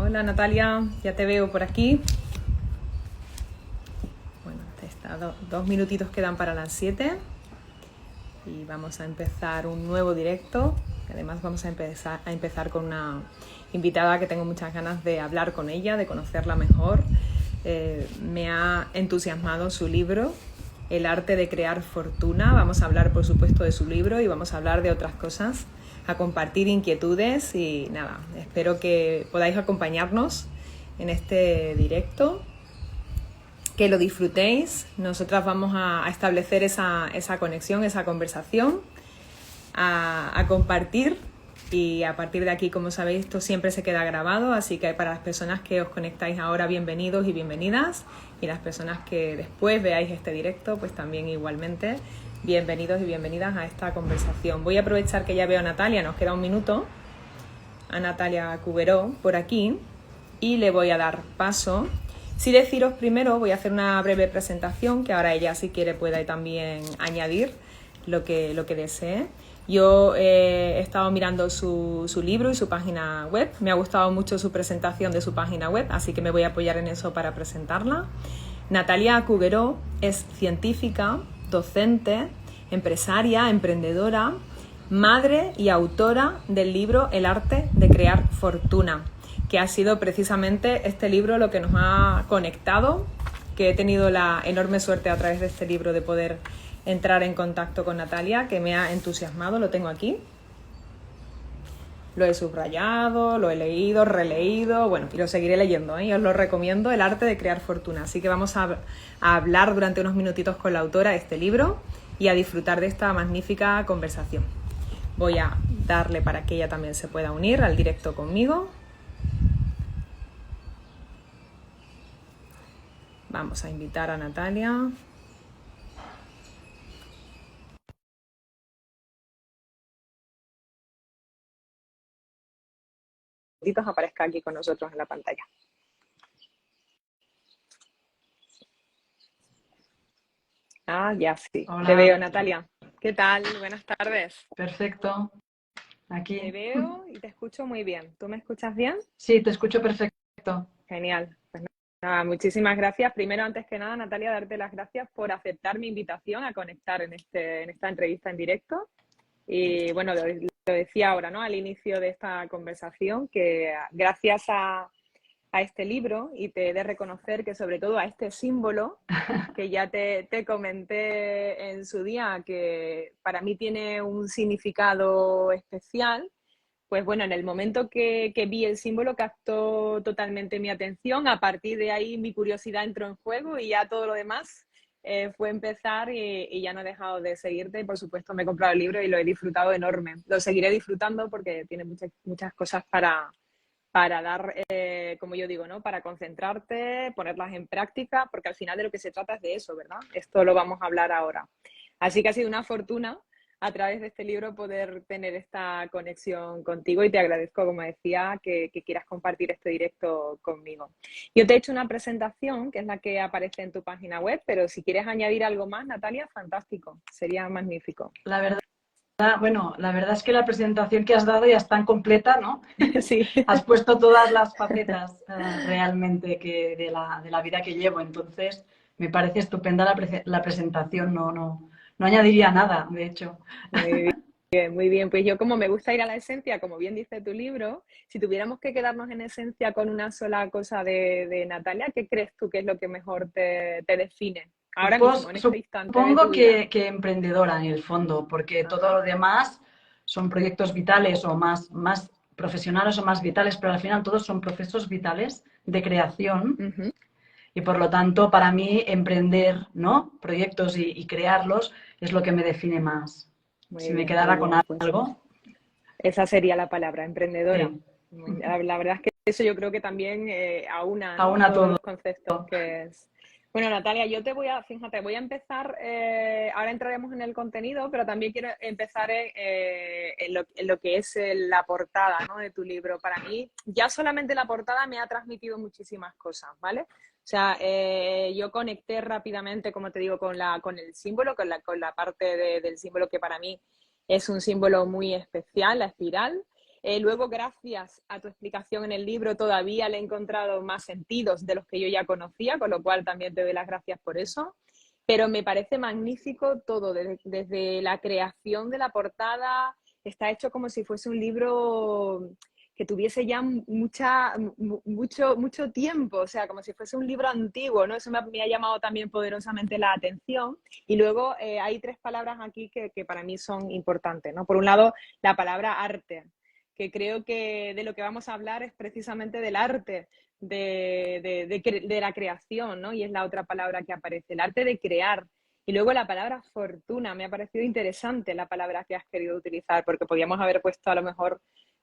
Hola Natalia, ya te veo por aquí. Bueno, dos minutitos quedan para las 7 y vamos a empezar un nuevo directo. Además vamos a empezar con una invitada que tengo muchas ganas de hablar con ella, de conocerla mejor. Me ha entusiasmado su libro, El arte de crear fortuna. Vamos a hablar, por supuesto, de su libro y vamos a hablar de otras cosas, a compartir inquietudes y nada, espero que podáis acompañarnos en este directo, que lo disfrutéis. Nosotras vamos a establecer esa conexión, esa conversación, a compartir, y a partir de aquí, como sabéis, esto siempre se queda grabado, así que para las personas que os conectáis ahora, bienvenidos y bienvenidas, y las personas que después veáis este directo, pues también igualmente bienvenidos y bienvenidas a esta conversación. Voy a aprovechar que ya veo a Natalia, nos queda un minuto, a Natalia Cuberó por aquí, y le voy a dar paso. Sí, deciros primero, voy a hacer una breve presentación, que ahora ella, si quiere, puede también añadir lo que desee. Yo he estado mirando su libro y su página web. Me ha gustado mucho su presentación de su página web, así que me voy a apoyar en eso para presentarla. Natalia Cuberó es científica, docente, empresaria, emprendedora, madre y autora del libro El arte de crear fortuna, que ha sido precisamente este libro lo que nos ha conectado, que he tenido la enorme suerte a través de este libro de poder entrar en contacto con Natalia, que me ha entusiasmado. Lo tengo aquí, lo he subrayado, lo he leído, releído, bueno, y lo seguiré leyendo, ¿eh? Os lo recomiendo, El arte de crear fortuna. Así que vamos a hablar durante unos minutitos con la autora de este libro y a disfrutar de esta magnífica conversación. Voy a darle para que ella también se pueda unir al directo conmigo. Vamos a invitar a Natalia. Aparezca aquí con nosotros en la pantalla. Ah, ya sí. Hola. Te veo, Natalia. ¿Qué tal? Buenas tardes. Perfecto. Aquí. Te veo y te escucho muy bien. ¿Tú me escuchas bien? Sí, te escucho perfecto. Genial. Pues nada, muchísimas gracias. Primero, antes que nada, Natalia, darte las gracias por aceptar mi invitación a conectar en esta entrevista en directo. Y bueno, lo decía ahora, ¿no? Al inicio de esta conversación, que gracias a este libro, y te he de reconocer que sobre todo a este símbolo, que ya te comenté en su día, que para mí tiene un significado especial, pues bueno, en el momento que vi el símbolo captó totalmente mi atención. A partir de ahí mi curiosidad entró en juego y ya todo lo demás fue empezar, y ya no he dejado de seguirte. Por supuesto, me he comprado el libro y lo he disfrutado enorme. Lo seguiré disfrutando porque tiene muchas cosas para dar, como yo digo, ¿no? Para concentrarte, ponerlas en práctica, porque al final de lo que se trata es de eso, ¿verdad? Esto lo vamos a hablar ahora. Así que ha sido una fortuna a través de este libro poder tener esta conexión contigo, y te agradezco, como decía, que quieras compartir este directo conmigo. Yo te he hecho una presentación, que es la que aparece en tu página web, pero si quieres añadir algo más, Natalia, fantástico, sería magnífico. La verdad es que la presentación que has dado ya es tan completa, ¿no? Sí. Has puesto todas las facetas realmente de la vida que llevo, entonces me parece estupenda la presentación, no añadiría nada, de hecho. Muy bien, muy bien. Pues yo, como me gusta ir a la esencia, como bien dice tu libro, si tuviéramos que quedarnos en esencia con una sola cosa de Natalia, ¿qué crees tú que es lo que mejor te define ahora Pues mismo, en este instante de supongo tu vida? que emprendedora en el fondo, porque todo Ajá. lo demás son proyectos vitales o más profesionales o más vitales, pero al final todos son procesos vitales de creación. Uh-huh. Y por lo tanto, para mí, emprender, ¿no? Proyectos y crearlos es lo que me define más. Si Muy me bien, muy quedara con bien. Pues algo, esa sería la palabra, emprendedora. sí. La verdad es que eso yo creo que también aúna, ¿no? Aún a Todos todo. los conceptos que es. Bueno, Natalia, yo fíjate, voy a empezar, ahora entraremos en el contenido, pero también quiero empezar en lo que es la portada, ¿no? De tu libro. Para mí, ya solamente la portada me ha transmitido muchísimas cosas, ¿vale? O sea, yo conecté rápidamente, como te digo, con el símbolo, con la parte del símbolo, que para mí es un símbolo muy especial, la espiral. Luego, gracias a tu explicación en el libro, todavía le he encontrado más sentidos de los que yo ya conocía, con lo cual también te doy las gracias por eso. Pero me parece magnífico todo, desde la creación de la portada, está hecho como si fuese un libro que tuviese ya mucho tiempo, o sea, como si fuese un libro antiguo, ¿no? Eso me ha llamado también poderosamente la atención. Y luego hay 3 palabras aquí que para mí son importantes, ¿no? Por un lado, la palabra arte, que creo que de lo que vamos a hablar es precisamente del arte, de la creación, ¿no? Y es la otra palabra que aparece, el arte de crear. Y luego la palabra fortuna, me ha parecido interesante la palabra que has querido utilizar, porque podíamos haber puesto a lo mejor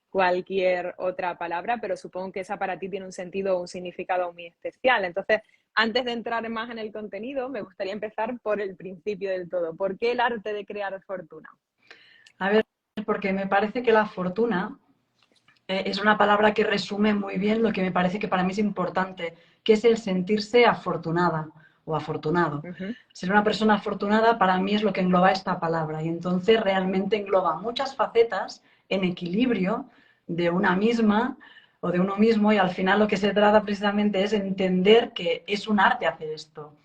cualquier otra palabra, pero supongo que esa para ti tiene un sentido o un significado muy especial. Entonces, antes de entrar más en el contenido, me gustaría empezar por el principio del todo. ¿Por qué el arte de crear fortuna? A ver, porque me parece que la fortuna es una palabra que resume muy bien lo que me parece que para mí es importante, que es el sentirse afortunada o afortunado. Ser una persona afortunada para mí es lo que engloba esta palabra y entonces realmente engloba muchas facetas en equilibrio de una misma o de uno mismo y al final lo que se trata precisamente es entender que es un arte hacer esto.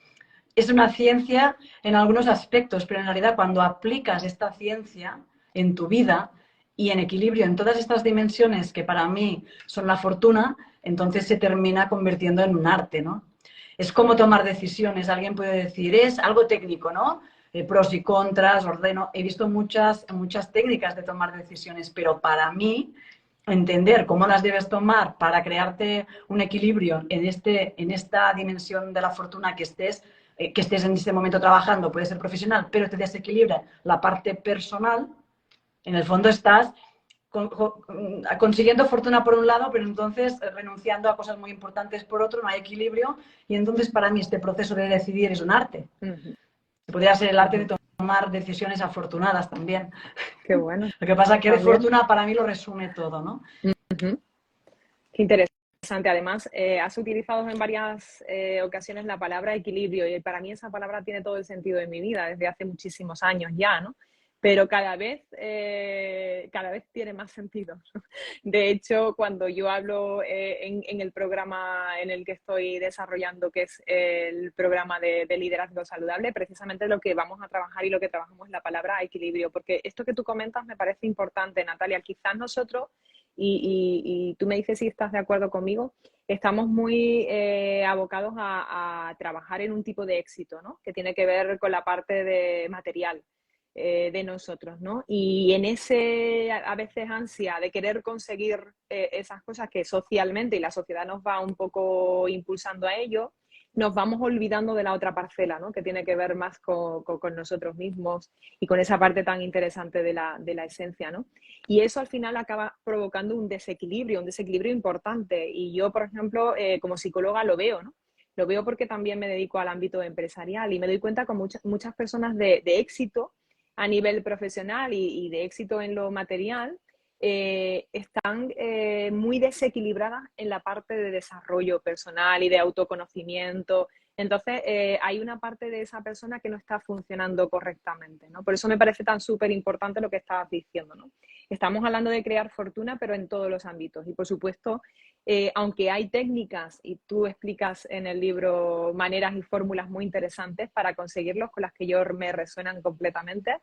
Es una ciencia en algunos aspectos, pero en realidad cuando aplicas esta ciencia en tu vida y en equilibrio en todas estas dimensiones que para mí son la fortuna, entonces se termina convirtiendo en un arte, ¿no? Es como tomar decisiones. Alguien puede decir, es algo técnico, ¿no? Pros y contras, ordeno. He visto muchas técnicas de tomar decisiones, pero para mí entender cómo las debes tomar para crearte un equilibrio en esta dimensión de la fortuna que estés en este momento trabajando, puede ser profesional, pero te desequilibra la parte personal, en el fondo estás consiguiendo fortuna por un lado, pero entonces renunciando a cosas muy importantes por otro, no hay equilibrio, y entonces para mí este proceso de decidir es un arte. Podría ser el arte de tomar decisiones afortunadas también. Qué bueno. Lo que pasa es que de También. fortuna para mí lo resume todo, ¿no? Qué interesante. Además, has utilizado en varias ocasiones la palabra equilibrio y para mí esa palabra tiene todo el sentido en mi vida desde hace muchísimos años ya, ¿no? Pero cada vez tiene más sentido. De hecho, cuando yo hablo en el programa en el que estoy desarrollando, que es el programa de liderazgo saludable, precisamente lo que vamos a trabajar y lo que trabajamos es la palabra equilibrio, porque esto que tú comentas me parece importante, Natalia. Quizás nosotros, y tú me dices si estás de acuerdo conmigo, estamos muy abocados a trabajar en un tipo de éxito, ¿no? Que tiene que ver con la parte de material de nosotros, ¿no? Y en ese, a veces, ansia de querer conseguir esas cosas que socialmente y la sociedad nos va un poco impulsando a ello, nos vamos olvidando de la otra parcela, ¿no? Que tiene que ver más con nosotros mismos y con esa parte tan interesante de la esencia, ¿no? Y eso al final acaba provocando un desequilibrio importante. Y yo, por ejemplo, como psicóloga lo veo, ¿no? Lo veo porque también me dedico al ámbito empresarial y me doy cuenta con muchas personas de éxito a nivel profesional y de éxito en lo material, están muy desequilibradas en la parte de desarrollo personal y de autoconocimiento. Entonces, hay una parte de esa persona que no está funcionando correctamente, ¿no? Por eso me parece tan súper importante lo que estabas diciendo, ¿no? Estamos hablando de crear fortuna, pero en todos los ámbitos. Y, por supuesto, aunque hay técnicas, y tú explicas en el libro maneras y fórmulas muy interesantes para conseguirlos, con las que yo me resuenan completamente,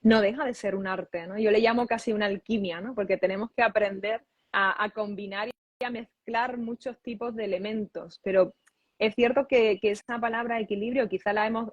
no deja de ser un arte, ¿no? Yo le llamo casi una alquimia, ¿no? Porque tenemos que aprender a combinar y a mezclar muchos tipos de elementos, pero es cierto que esa palabra equilibrio quizá la hemos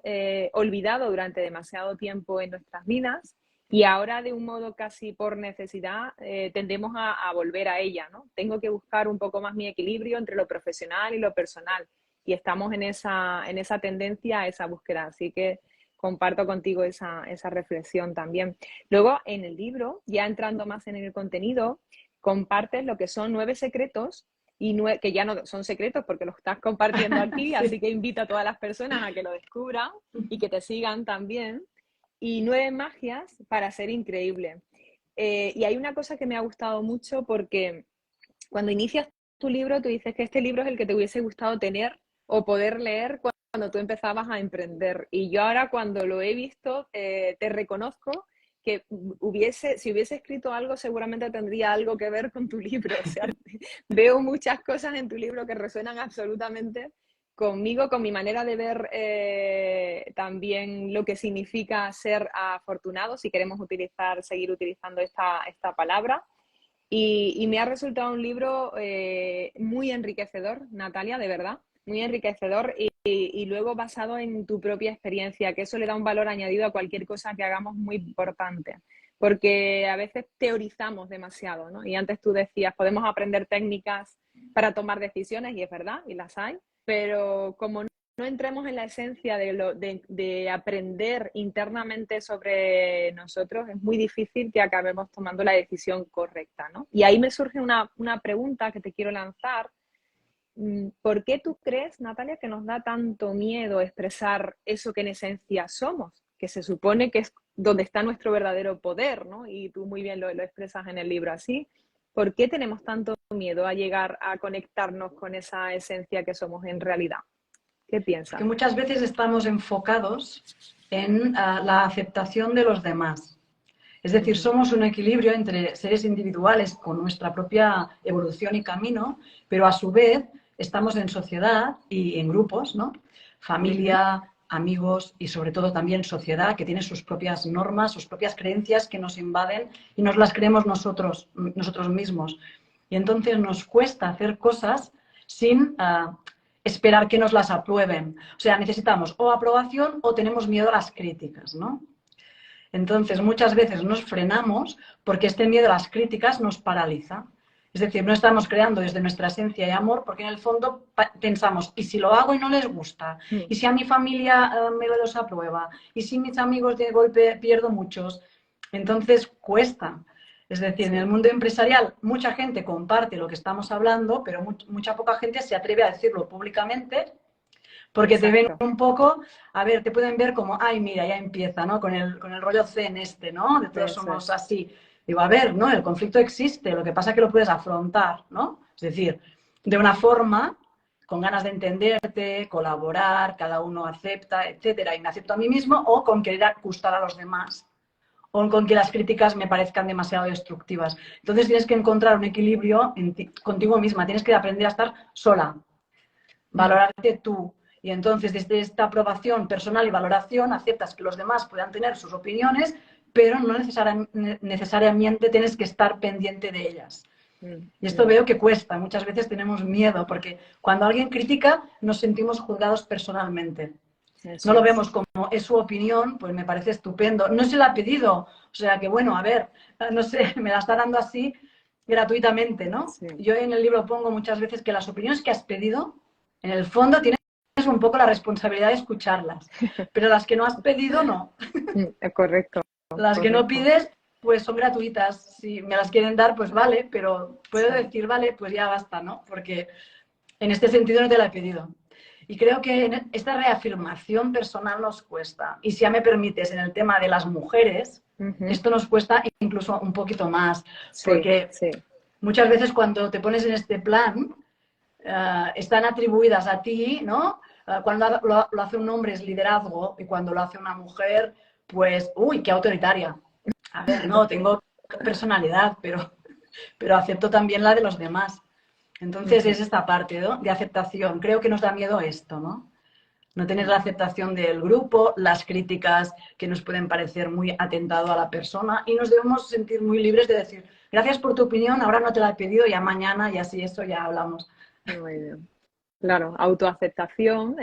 olvidado durante demasiado tiempo en nuestras vidas y ahora de un modo casi por necesidad tendemos a volver a ella, ¿no? Tengo que buscar un poco más mi equilibrio entre lo profesional y lo personal y estamos en esa tendencia a esa búsqueda, así que comparto contigo esa reflexión también. Luego, en el libro, ya entrando más en el contenido, compartes lo que son 9 secretos, que ya no son secretos porque los estás compartiendo aquí, sí. Así que invito a todas las personas a que lo descubran y que te sigan también. Y 9 magias para ser increíble. Y hay una cosa que me ha gustado mucho porque cuando inicias tu libro, tú dices que este libro es el que te hubiese gustado tener o poder leer cuando tú empezabas a emprender. Y yo ahora cuando lo he visto, te reconozco que si hubiese escrito algo, seguramente tendría algo que ver con tu libro. O sea, veo muchas cosas en tu libro que resuenan absolutamente conmigo, con mi manera de ver también lo que significa ser afortunado, si queremos seguir utilizando esta palabra. Y me ha resultado un libro muy enriquecedor, Natalia, de verdad, muy enriquecedor y luego basado en tu propia experiencia, que eso le da un valor añadido a cualquier cosa que hagamos muy importante, porque a veces teorizamos demasiado, ¿no? Y antes tú decías, podemos aprender técnicas para tomar decisiones, y es verdad, y las hay, pero como no entremos en la esencia de aprender internamente sobre nosotros, es muy difícil que acabemos tomando la decisión correcta, ¿no? Y ahí me surge una pregunta que te quiero lanzar. ¿Por qué tú crees, Natalia, que nos da tanto miedo expresar eso que en esencia somos? Que se supone que es donde está nuestro verdadero poder, ¿no? Y tú muy bien lo expresas en el libro así. ¿Por qué tenemos tanto miedo a llegar a conectarnos con esa esencia que somos en realidad? ¿Qué Porque piensas? muchas veces estamos enfocados en la aceptación de los demás. Es decir, Ujú, somos un equilibrio entre seres individuales con nuestra propia evolución y camino, pero a su vez estamos en sociedad y en grupos, ¿no? ujú. Familia, amigos y sobre todo también sociedad que tiene sus propias normas, sus propias creencias que nos invaden y nos las creemos nosotros mismos. Y entonces nos cuesta hacer cosas sin esperar que nos las aprueben. O sea, necesitamos o aprobación o tenemos miedo a las críticas, ¿no? Entonces, muchas veces nos frenamos porque este miedo a las críticas nos paraliza. Es decir, no estamos creando desde nuestra esencia y amor porque en el fondo pensamos, ¿y si lo hago y no les gusta? Mm, ¿Y si a mi familia me lo desaprueba? ¿Y si mis amigos de golpe pierdo muchos? Entonces, cuesta. Es decir, en el sí, mundo empresarial mucha gente comparte lo que estamos hablando, pero mucha poca gente se atreve a decirlo públicamente porque te ven exacto. un poco, a ver, te pueden ver como, ay, mira, ya empieza, ¿no? Con el rollo zen este, ¿no? De todos Eso somos es. así. Digo, a ver, ¿no? El conflicto existe, lo que pasa es que lo puedes afrontar, ¿no? Es decir, de una forma, con ganas de entenderte, colaborar, cada uno acepta, etcétera, y me acepto a mí mismo, o con querer gustar a los demás, o con que las críticas me parezcan demasiado destructivas. Entonces tienes que encontrar un equilibrio contigo misma, tienes que aprender a estar sola, Mm, valorarte tú. Y entonces, desde esta aprobación personal y valoración, aceptas que los demás puedan tener sus opiniones, pero no necesariamente tienes que estar pendiente de ellas. mm, Y esto mm. veo que cuesta. Muchas veces tenemos miedo, porque cuando alguien critica, nos sentimos juzgados personalmente. No Eso lo es. vemos como es su opinión, pues me parece estupendo. No se la ha pedido. O sea que, bueno, a ver, no sé, me la está dando así gratuitamente, ¿no? Sí. Yo en el libro pongo muchas veces que las opiniones que has pedido, en el fondo tienes un poco la responsabilidad de escucharlas, pero las que no has pedido, no. Correcto, Las que no correcto. pides, pues son gratuitas. Si me las quieren dar, pues vale, pero puedo Sí. decir, vale, pues ya basta, ¿no? Porque en este sentido no te la he pedido. Y creo que en esta reafirmación personal nos cuesta. Y si ya me permites, en el tema de las mujeres, Ujú. esto nos cuesta incluso un poquito más, Sí, porque sí. muchas veces cuando te pones en este plan, están atribuidas a ti, ¿no? Cuando lo hace un hombre es liderazgo y cuando lo hace una mujer, pues, uy, qué autoritaria. A ver, no, tengo personalidad, pero acepto también la de los demás. Entonces Ujú. es esta parte, ¿no? De aceptación. Creo que nos da miedo esto, ¿no? No tener la aceptación del grupo, las críticas que nos pueden parecer muy atentado a la persona y nos debemos sentir muy libres de decir, gracias por tu opinión, ahora no te la he pedido, ya mañana y así eso ya hablamos. Muy bien. Claro, autoaceptación,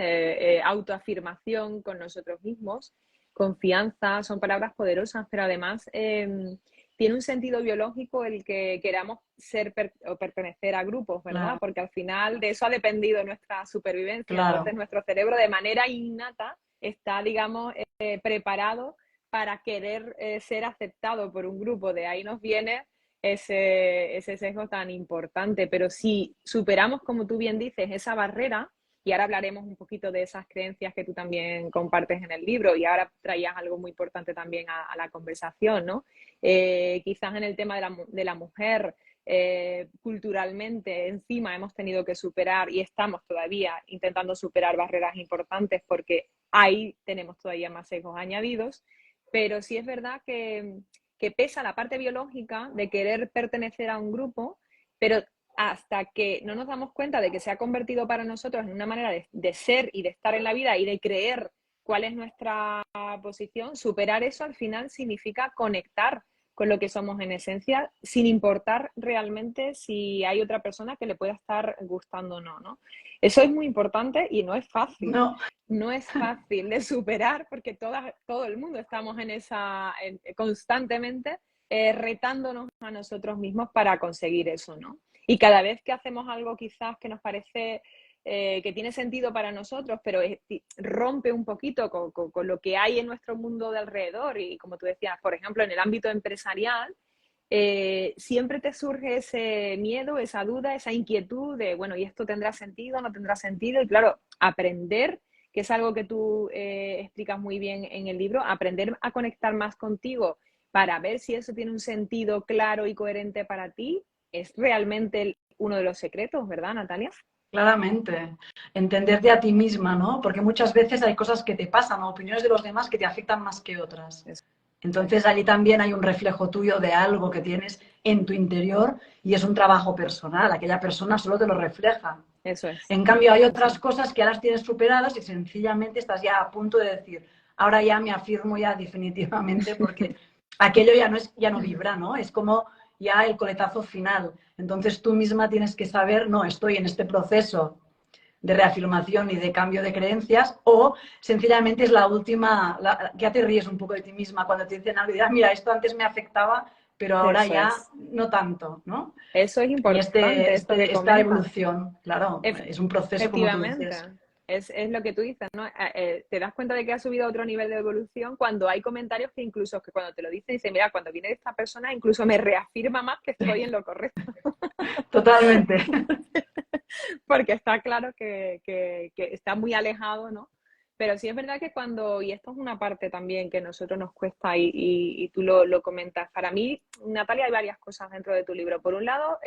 autoafirmación con nosotros mismos, confianza, son palabras poderosas, pero además tiene un sentido biológico el que queramos ser o pertenecer a grupos, ¿verdad? Claro, Porque al final de eso ha dependido nuestra supervivencia. Entonces claro. nuestro cerebro de manera innata está, digamos, preparado para querer ser aceptado por un grupo. De ahí nos viene ese sesgo tan importante. Pero si superamos, como tú bien dices, esa barrera, y ahora hablaremos un poquito de esas creencias que tú también compartes en el libro, y ahora traías algo muy importante también a la conversación, ¿no? Quizás en el tema de la mujer, culturalmente encima hemos tenido que superar y estamos todavía intentando superar barreras importantes porque ahí tenemos todavía más sesgos añadidos. pero sí es verdad que pesa la parte biológica de querer pertenecer a un grupo, pero hasta que no nos damos cuenta de que se ha convertido para nosotros en una manera de ser y de estar en la vida y de creer cuál es nuestra posición, superar eso al final significa conectar con lo que somos en esencia, sin importar realmente si hay otra persona que le pueda estar gustando o no, ¿no? Eso es muy importante y no es fácil. No, No es fácil de superar porque todo el mundo estamos constantemente retándonos a nosotros mismos para conseguir eso, ¿no? Y cada vez que hacemos algo quizás que nos parece que tiene sentido para nosotros, pero rompe un poquito con lo que hay en nuestro mundo de alrededor y como tú decías, por ejemplo, en el ámbito empresarial, siempre te surge ese miedo, esa duda, esa inquietud de, bueno, ¿y esto tendrá sentido, no tendrá sentido? Y claro, aprender, que es algo que tú explicas muy bien en el libro, aprender a conectar más contigo para ver si eso tiene un sentido claro y coherente para ti, es realmente uno de los secretos, ¿verdad, Natalia? claramente. Entenderte a ti misma, ¿no? Porque muchas veces hay cosas que te pasan o opiniones de los demás que te afectan más que otras. Eso Entonces es. allí también hay un reflejo tuyo de algo que tienes en tu interior y es un trabajo personal. Aquella persona solo te lo refleja. Eso es. En cambio, hay Eso otras es. cosas que ya las tienes superadas y sencillamente estás ya a punto de decir, ahora ya me afirmo ya definitivamente porque aquello ya no es, ya no vibra, ¿no? Es como ya el coletazo final. Entonces tú misma tienes que saber, no, estoy en este proceso de reafirmación y de cambio de creencias, o sencillamente es la última, ya te ríes un poco de ti misma cuando te dicen algo y dirás, mira, esto antes me afectaba, pero ahora Eso ya es. no tanto, ¿no? Eso es Y importante, esto que esta comentas. evolución, claro, es un proceso como tú Efectivamente, dices. es lo que tú dices, ¿no? Te das cuenta de que has subido a otro nivel de evolución cuando hay comentarios que incluso que cuando te lo dicen, dicen, mira, cuando viene esta persona incluso me reafirma más que estoy en lo correcto. Totalmente. Porque está claro que está muy alejado, ¿no? Pero sí es verdad que cuando, y esto es una parte también que a nosotros nos cuesta y tú lo comentas, para mí, Natalia, hay varias cosas dentro de tu libro. Por un lado,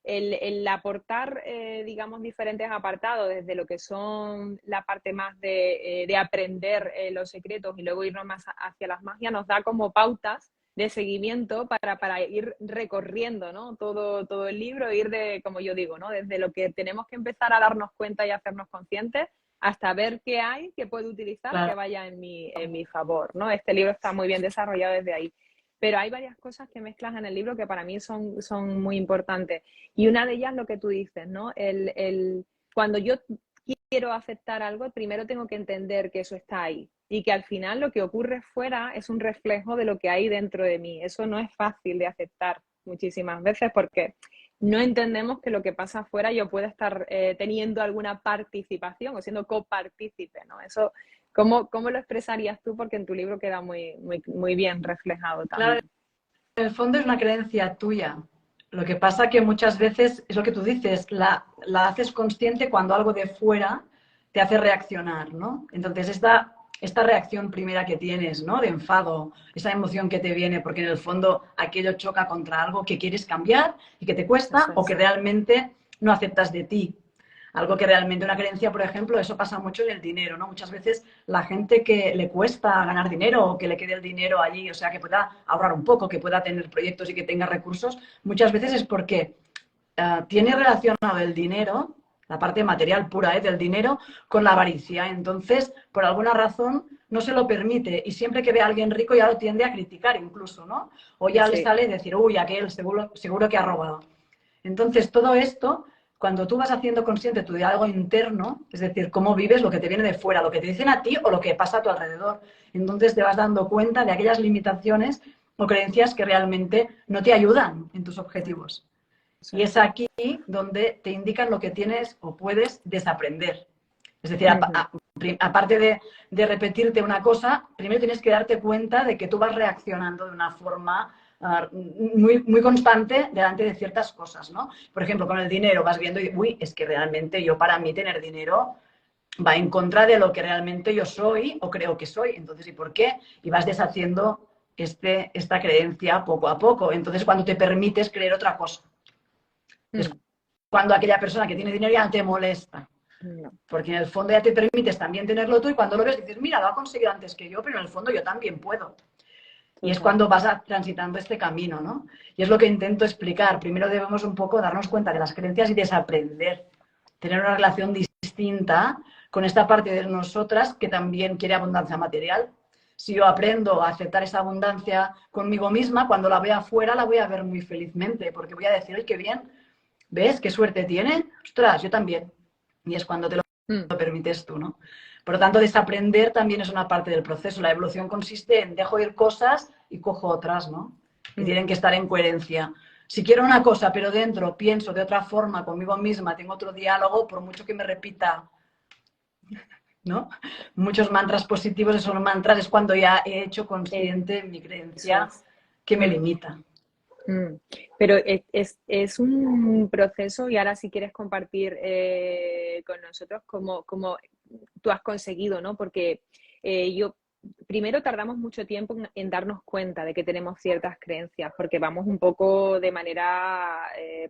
el aportar, digamos, diferentes apartados, desde lo que son la parte más de aprender los secretos y luego irnos más hacia las magias, nos da como pautas de seguimiento para ir recorriendo, ¿no? Todo el libro, ir de, como yo digo, ¿no? Desde lo que tenemos que empezar a darnos cuenta y hacernos conscientes hasta ver qué hay que puedo utilizar que Claro. vaya en mi favor, ¿no? Este libro está muy bien desarrollado desde ahí. Pero hay varias cosas que mezclas en el libro que para mí son muy importantes. Y una de ellas lo que tú dices, ¿no? Cuando yo quiero aceptar algo, primero tengo que entender que eso está ahí y que al final lo que ocurre fuera es un reflejo de lo que hay dentro de mí. Eso no es fácil de aceptar muchísimas veces porque no entendemos que lo que pasa afuera yo pueda estar teniendo alguna participación o siendo copartícipe, ¿no? Eso, ¿cómo lo expresarías tú? Porque en tu libro queda muy bien reflejado Claro, también. en el fondo es una creencia tuya. Lo que pasa que muchas veces es lo que tú dices, la haces consciente cuando algo de fuera te hace reaccionar, ¿no? Entonces, esta reacción primera que tienes, ¿no? De enfado, esa emoción que te viene, porque en el fondo aquello choca contra algo que quieres cambiar y que te cuesta Eso o que es. realmente no aceptas de ti. Algo que realmente una creencia, por ejemplo, eso pasa mucho en el dinero, ¿no? Muchas veces la gente que le cuesta ganar dinero o que le quede el dinero allí, o sea, que pueda ahorrar un poco, que pueda tener proyectos y que tenga recursos, muchas veces es porque tiene relacionado el dinero, la parte material pura del dinero, con la avaricia. Entonces, por alguna razón, no se lo permite y siempre que ve a alguien rico ya lo tiende a criticar incluso, ¿no? O ya le Sí, sale decir, uy, aquel seguro que ha robado. Entonces, todo esto, cuando tú vas haciendo consciente tu diálogo interno, es decir, cómo vives lo que te viene de fuera, lo que te dicen a ti o lo que pasa a tu alrededor, entonces te vas dando cuenta de aquellas limitaciones o creencias que realmente no te ayudan en tus objetivos. eso Y es es. aquí donde te indican lo que tienes o puedes desaprender. Es decir, Ujú. aparte de repetirte una cosa, primero tienes que darte cuenta de que tú vas reaccionando de una forma muy constante delante de ciertas cosas, ¿no? Por ejemplo, con el dinero vas viendo y, uy, es que realmente yo para mí tener dinero va en contra de lo que realmente yo soy o creo que soy. Entonces, ¿y por qué? Y vas deshaciendo esta creencia poco a poco. Entonces, cuando te permites creer otra cosa, es Mm. cuando aquella persona que tiene dinero ya no te molesta. No. Porque en el fondo ya te permites también tenerlo tú y cuando lo ves dices, mira, lo ha conseguido antes que yo, pero en el fondo yo también puedo. Y es Total. cuando vas transitando este camino, ¿no? Y es lo que intento explicar. Primero debemos un poco darnos cuenta de las creencias y desaprender. Tener una relación distinta con esta parte de nosotras que también quiere abundancia material. Si yo aprendo a aceptar esa abundancia conmigo misma, cuando la vea afuera la voy a ver muy felizmente, porque voy a decir, ¡ay, qué bien! ¿Ves qué suerte tiene? ¡Ostras, yo también! Y es cuando te lo Mm, permites tú, ¿no? Por lo tanto, desaprender también es una parte del proceso. La evolución consiste en dejo ir cosas y cojo otras, ¿no? Que mm, tienen que estar en coherencia. Si quiero una cosa, pero dentro pienso de otra forma conmigo misma, tengo otro diálogo, por mucho que me repita, ¿no? Muchos mantras positivos, esos mantras es cuando ya he hecho consciente mi eso creencia es. que me Mm. limita. Mm. Pero es un proceso y ahora si quieres compartir con nosotros cómo tú has conseguido, ¿no? Porque yo, primero tardamos mucho tiempo en darnos cuenta de que tenemos ciertas creencias, porque vamos un poco de manera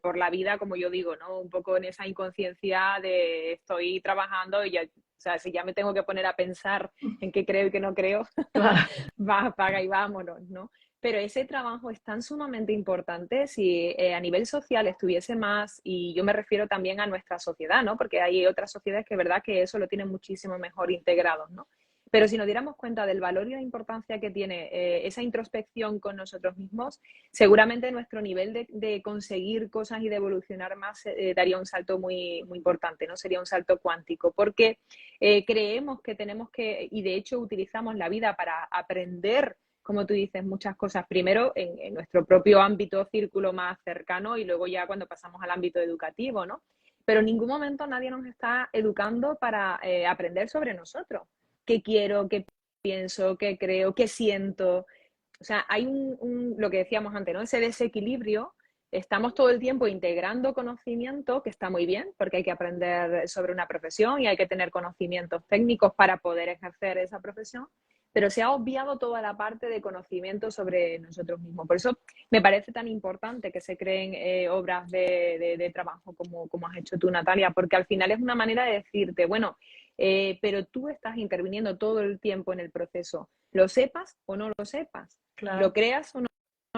por la vida, como yo digo, ¿no? Un poco en esa inconsciencia de estoy trabajando y ya, o sea, si ya me tengo que poner a pensar en qué creo y qué no creo, Claro, va, apaga y vámonos, ¿no? Pero ese trabajo es tan sumamente importante si a nivel social estuviese más, y yo me refiero también a nuestra sociedad, ¿no? Porque hay otras sociedades que es verdad que eso lo tienen muchísimo mejor integrados, ¿no? Pero si nos diéramos cuenta del valor y la importancia que tiene esa introspección con nosotros mismos, seguramente nuestro nivel de conseguir cosas y de evolucionar más daría un salto muy, muy importante, ¿no? Sería un salto cuántico, porque creemos que tenemos que, y de hecho utilizamos la vida para aprender, como tú dices, muchas cosas, primero en nuestro propio ámbito, círculo más cercano y luego ya cuando pasamos al ámbito educativo, ¿no? Pero en ningún momento nadie nos está educando para aprender sobre nosotros. ¿Qué quiero, qué pienso, qué creo, qué siento? O sea, hay lo que decíamos antes, ¿no? Ese desequilibrio. Estamos todo el tiempo integrando conocimiento, que está muy bien, porque hay que aprender sobre una profesión y hay que tener conocimientos técnicos para poder ejercer esa profesión, pero se ha obviado toda la parte de conocimiento sobre nosotros mismos. Por eso me parece tan importante que se creen obras de trabajo como has hecho tú, Natalia, porque al final es una manera de decirte, bueno, pero tú estás interviniendo todo el tiempo en el proceso, lo sepas o no lo sepas, lo claro, creas o no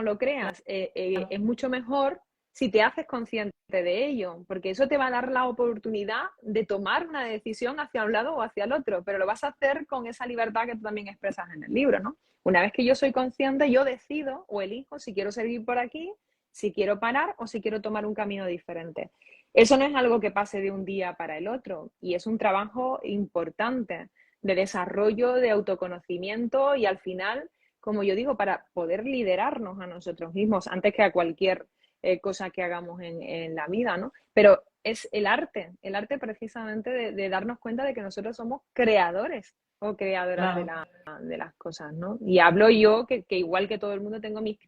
lo creas, claro. es mucho mejor si te haces consciente de ello, porque eso te va a dar la oportunidad de tomar una decisión hacia un lado o hacia el otro, pero lo vas a hacer con esa libertad que tú también expresas en el libro, ¿no? Una vez que yo soy consciente, yo decido o elijo si quiero seguir por aquí, si quiero parar o si quiero tomar un camino diferente. Eso no es algo que pase de un día para el otro y es un trabajo importante de desarrollo, de autoconocimiento y al final, como yo digo, para poder liderarnos a nosotros mismos antes que a cualquier cosa que hagamos en la vida, ¿no? Pero es el arte precisamente de darnos cuenta de que nosotros somos creadores o creadoras Claro. de las cosas, ¿no? Y hablo yo que igual que todo el mundo tengo mis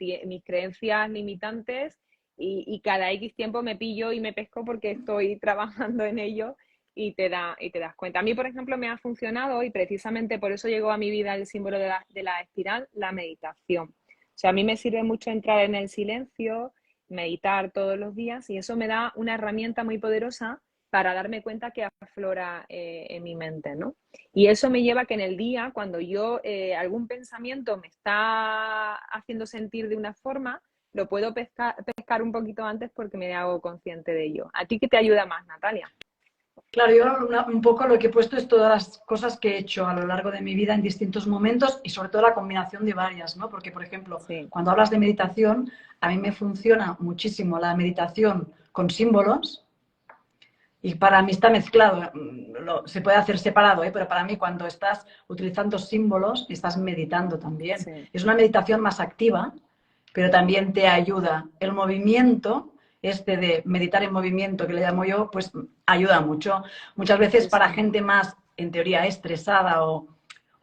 creencias limitantes y cada X tiempo me pillo y me pesco porque estoy trabajando en ello y te das cuenta. A mí, por ejemplo, me ha funcionado y precisamente por eso llegó a mi vida el símbolo de la espiral, la meditación. O sea, a mí me sirve mucho entrar en el silencio, meditar todos los días y eso me da una herramienta muy poderosa para darme cuenta que aflora en mi mente, ¿no? Y eso me lleva a que en el día, cuando yo algún pensamiento me está haciendo sentir de una forma, lo puedo pescar un poquito antes porque me hago consciente de ello. ¿A ti qué te ayuda más, Natalia? Claro, yo un poco lo que he puesto es todas las cosas que he hecho a lo largo de mi vida en distintos momentos y sobre todo la combinación de varias, ¿no? Porque, por ejemplo, Sí. cuando hablas de meditación, a mí me funciona muchísimo la meditación con símbolos y para mí está mezclado. Se puede hacer separado, ¿eh? Pero para mí cuando estás utilizando símbolos, estás meditando también. Sí. Es una meditación más activa, pero también te ayuda. El movimiento, este de meditar en movimiento que le llamo yo, pues ayuda mucho. Muchas veces Sí, para sí. gente más, en teoría, estresada o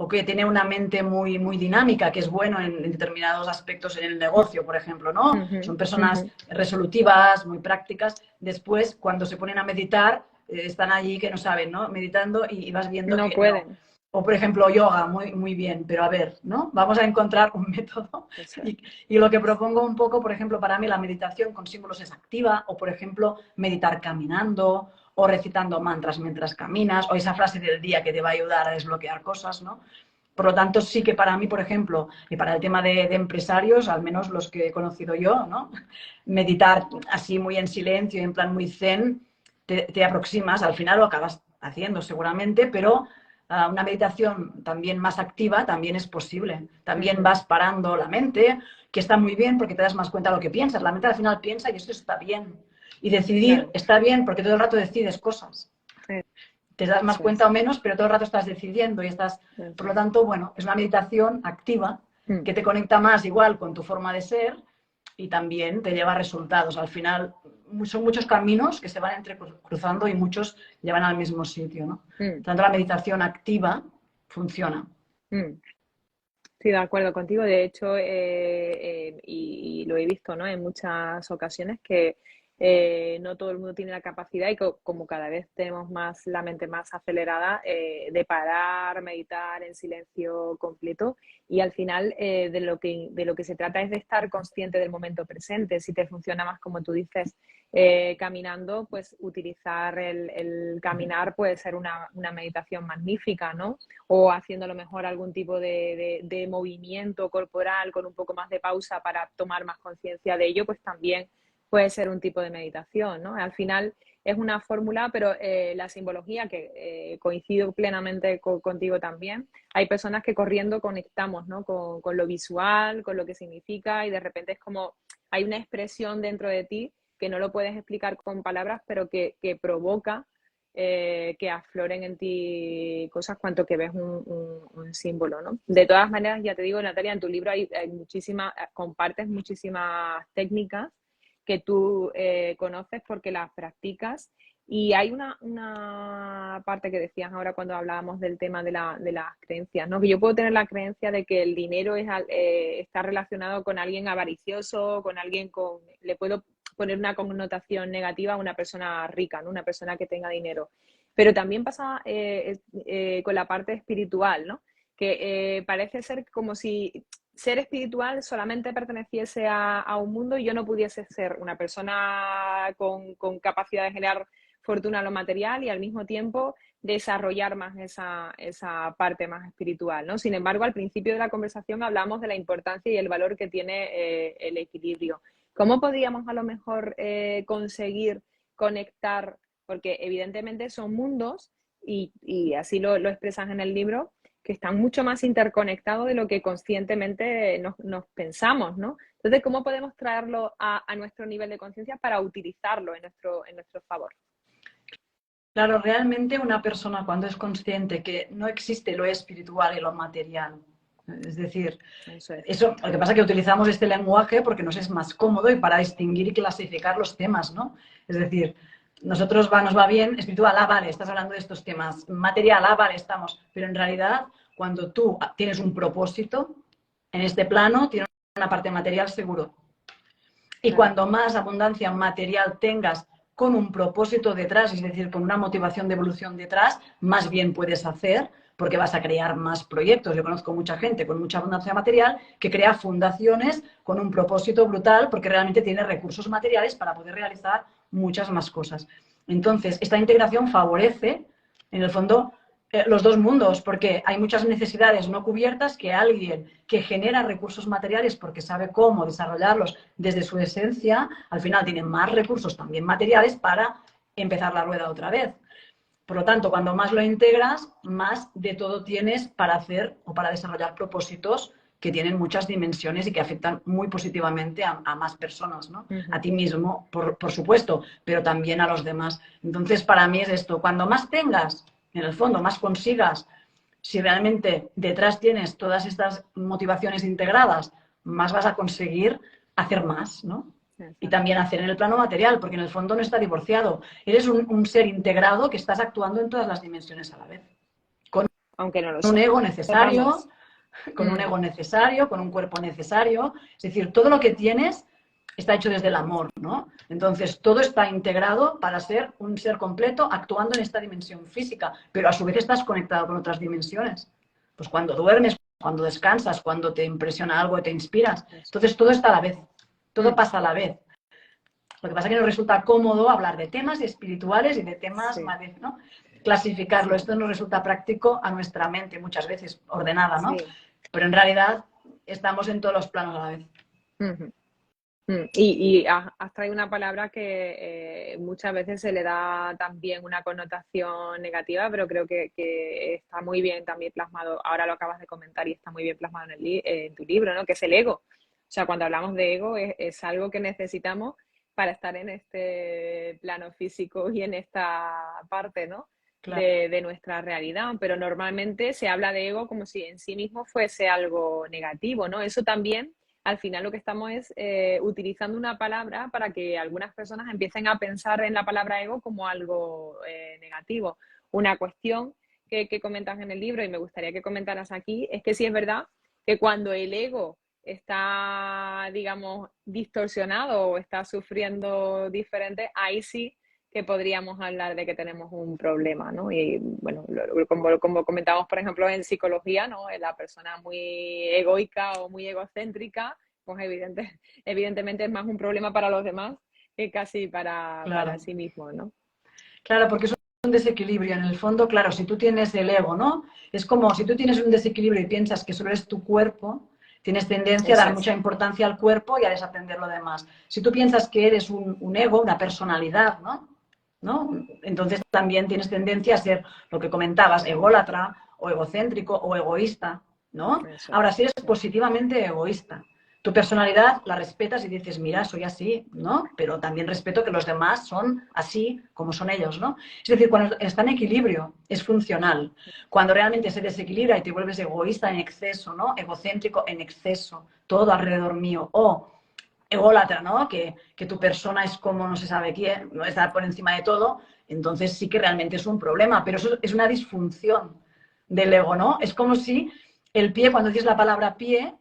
que tiene una mente muy, muy dinámica, que es bueno en determinados aspectos en el negocio, por ejemplo, ¿no? Ujú, Son personas ujú. resolutivas, muy prácticas. Después, cuando se ponen a meditar, están allí que no saben, ¿no? Meditando y vas viendo No que no. pueden. O, por ejemplo, yoga, muy, muy bien, pero a ver, ¿no? Vamos a encontrar un método. Eso es. Y lo que propongo un poco, por ejemplo, para mí la meditación con símbolos es activa, o, por ejemplo, meditar caminando, o recitando mantras mientras caminas, o esa frase del día que te va a ayudar a desbloquear cosas, ¿no? Por lo tanto, sí que para mí, por ejemplo, y para el tema de empresarios, al menos los que he conocido yo, ¿no? Meditar así muy en silencio, en plan muy zen, te aproximas, al final lo acabas haciendo seguramente, pero una meditación también más activa también es posible. También vas parando la mente, que está muy bien porque te das más cuenta de lo que piensas. La mente al final piensa y esto está bien. Y decidir está bien porque todo el rato decides cosas. Te das más cuenta o menos, pero todo el rato estás decidiendo y estás... Por lo tanto, bueno, es una meditación activa que te conecta más igual con tu forma de ser y también te lleva a resultados. Al final son muchos caminos que se van entrecruzando y muchos llevan al mismo sitio, ¿no? Por lo tanto, la meditación activa funciona. Sí, de acuerdo contigo. De hecho, y lo he visto, ¿no? En muchas ocasiones que no todo el mundo tiene la capacidad y como cada vez tenemos más la mente más acelerada, de parar, meditar en silencio completo y al final de lo que se trata es de estar consciente del momento presente. Si te funciona más, como tú dices, caminando, pues utilizar el caminar puede ser una meditación magnífica, ¿no? O haciendo a lo mejor algún tipo de movimiento corporal con un poco más de pausa para tomar más conciencia de ello, pues también puede ser un tipo de meditación, ¿no? Al final es una fórmula, pero la simbología, que coincido plenamente contigo también, hay personas que corriendo conectamos, ¿no? Con lo visual, con lo que significa y de repente es como hay una expresión dentro de ti que no lo puedes explicar con palabras, pero que provoca que afloren en ti cosas cuanto que ves un símbolo, ¿no? De todas maneras, ya te digo, Natalia, en tu libro hay compartes muchísimas técnicas que tú conoces porque las practicas y hay una parte que decías ahora cuando hablábamos del tema de las creencias, ¿no? Que yo puedo tener la creencia de que el dinero está relacionado con alguien avaricioso, con alguien le puedo poner una connotación negativa a una persona rica, ¿no? Una persona que tenga dinero. Pero también pasa con la parte espiritual, ¿no? Que parece ser como si ser espiritual solamente perteneciese a un mundo y yo no pudiese ser una persona con capacidad de generar fortuna en lo material y al mismo tiempo desarrollar más esa parte más espiritual, ¿no? Sin embargo, al principio de la conversación hablamos de la importancia y el valor que tiene el equilibrio. ¿Cómo podríamos a lo mejor conseguir conectar? Porque evidentemente son mundos, y así lo expresas en el libro, que están mucho más interconectados de lo que conscientemente nos pensamos, ¿no? Entonces, ¿cómo podemos traerlo a nuestro nivel de conciencia para utilizarlo en nuestro favor? Claro, realmente una persona cuando es consciente que no existe lo espiritual y lo material, es decir, eso, lo que pasa es que utilizamos este lenguaje porque nos es más cómodo y para distinguir y clasificar los temas, ¿no? Es decir, nosotros nos va bien, espiritual, vale, estás hablando de estos temas, material, vale, estamos, pero en realidad cuando tú tienes un propósito, en este plano tienes una parte material seguro. Y cuando más abundancia material tengas con un propósito detrás, es decir, con una motivación de evolución detrás, más bien puedes hacer porque vas a crear más proyectos. Yo conozco mucha gente con mucha abundancia material que crea fundaciones con un propósito brutal porque realmente tiene recursos materiales para poder realizar muchas más cosas. Entonces, esta integración favorece, en el fondo, los dos mundos, porque hay muchas necesidades no cubiertas que alguien que genera recursos materiales porque sabe cómo desarrollarlos desde su esencia, al final tiene más recursos también materiales para empezar la rueda otra vez. Por lo tanto, cuando más lo integras, más de todo tienes para hacer o para desarrollar propósitos que tienen muchas dimensiones y que afectan muy positivamente a más personas, ¿no? A ti mismo, por supuesto, pero también a los demás. Entonces, para mí es esto, cuando más tengas, en el fondo, más consigas, si realmente detrás tienes todas estas motivaciones integradas, más vas a conseguir hacer más, ¿no? Y también hacer en el plano material, porque en el fondo no está divorciado. Eres un ser integrado que estás actuando en todas las dimensiones a la vez. Con Aunque no lo un ego necesario, sepamos. con un ego necesario, con un cuerpo necesario. Es decir, todo lo que tienes está hecho desde el amor, ¿no? Entonces, todo está integrado para ser un ser completo actuando en esta dimensión física, pero a su vez estás conectado con otras dimensiones. Pues cuando duermes, cuando descansas, cuando te impresiona algo y te inspiras. Entonces, todo está a la vez, todo pasa a la vez. Lo que pasa es que nos resulta cómodo hablar de temas espirituales y de temas, Sí, ¿no? Clasificarlo. sí, Esto nos resulta práctico a nuestra mente, muchas veces ordenada, ¿no? sí. Pero en realidad estamos en todos los planos a la vez. Ujú. Y has traído una palabra que muchas veces se le da también una connotación negativa, pero creo que está muy bien también plasmado, ahora lo acabas de comentar y está muy bien plasmado en tu libro, ¿no? Que es el ego. O sea, cuando hablamos de ego es algo que necesitamos para estar en este plano físico y en esta parte, ¿no? Claro, De nuestra realidad, pero normalmente se habla de ego como si en sí mismo fuese algo negativo, ¿no? Eso también al final lo que estamos es utilizando una palabra para que algunas personas empiecen a pensar en la palabra ego como algo negativo. Una cuestión que comentas en el libro y me gustaría que comentaras aquí es que sí es verdad que cuando el ego está, digamos, distorsionado o está sufriendo diferente, ahí sí que podríamos hablar de que tenemos un problema, ¿no? Y bueno, como comentamos, por ejemplo, en psicología, ¿no? La persona muy egoica o muy egocéntrica, pues evidentemente es más un problema para los demás que casi para claro. sí mismo, ¿no? Claro, porque es un desequilibrio. En el fondo, claro, si tú tienes el ego, ¿no? Es como si tú tienes un desequilibrio y piensas que solo es tu cuerpo, tienes tendencia a Eso dar es, mucha importancia al cuerpo y a desatender lo demás. Si tú piensas que eres un ego, una personalidad, ¿no? ¿No? Entonces también tienes tendencia a ser lo que comentabas, ególatra o egocéntrico o egoísta, ¿no? eso Ahora, es, si eres sí. positivamente egoísta, tu personalidad la respetas y dices, mira, soy así, ¿no? Pero también respeto que los demás son así como son ellos, ¿no? Es decir, cuando está en equilibrio, es funcional. Cuando realmente se desequilibra y te vuelves egoísta en exceso, ¿no? Egocéntrico en exceso, todo alrededor mío. O ególatra, ¿no? Que tu persona es como no se sabe quién, no está por encima de todo, entonces sí que realmente es un problema, pero eso es una disfunción del ego, ¿no? Es como si el pie, cuando dices la palabra pie,